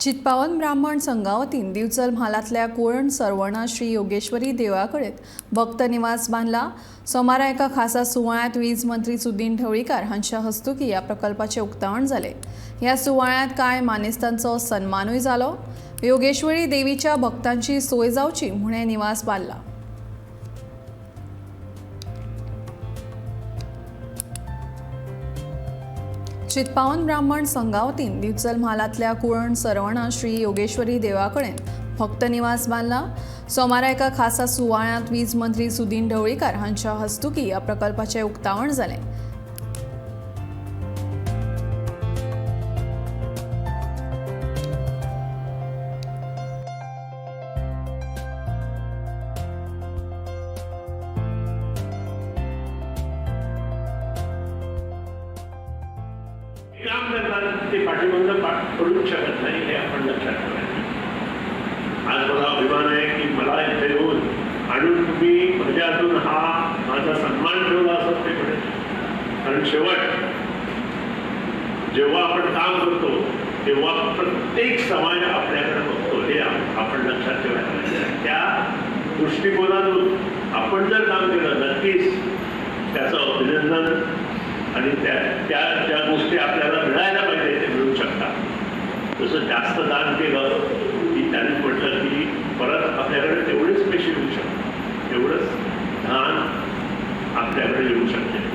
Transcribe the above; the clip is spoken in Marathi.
चित्पावन ब्राह्मण संघावतीन दिवचल म्हालातल्या कोळण सरवणा श्री योगेश्वरी देवळाकडेन भक्त निवास बांधला। सोमारा एका खासा सुवाळ्यात वीज मंत्री सुदीन ढवळीकर हांच्या हस्तुकी या प्रकल्पाचे उक्तावण जाले। ह्या सुवाळ्यात कांय मानेस्तांचो सन्मानूय जालो। योगेश्वरी देवीच्या भक्तांची सोय जावची म्हूण हे निवास बांधला। चित्पावन ब्राह्मण संघावतीन दिवचल म्हालातल्या कुळण सरवणा श्री योगेश्वरी देवळाकडेन भक्त निवास बांधला। सोमारा एका खासा सुवाळ्यात वीज मंत्री सुदीन ढवळीकर हांच्या हस्तुकी या प्रकल्पाचे उक्तावण जाले। काम करणार ते पाठीबंद पडूच शकत नाही हे आपण लक्षात ठेवायचं। आज मला अभिमान आहे की मला इथे येऊन आणून तुम्ही माझ्यातून हा माझा सन्मान ठेवला असं ते म्हणेल। कारण शेवट जेव्हा आपण काम करतो तेव्हा प्रत्येक समाज आपल्याकडे बघतो हे आपण लक्षात ठेवायला पाहिजे। त्या दृष्टिकोनातून आपण जर काम केलं नक्कीच त्याचं अभिनंदन आणि त्या गोष्टी आपल्याला मिळायला पाहिजे ते मिळू शकतात। तसं जास्त दान केलं की त्यांनी म्हटलं की परत आपल्याकडे तेवढेच पैसे येऊ शकतात, तेवढंच दान आपल्याकडे येऊ शकते।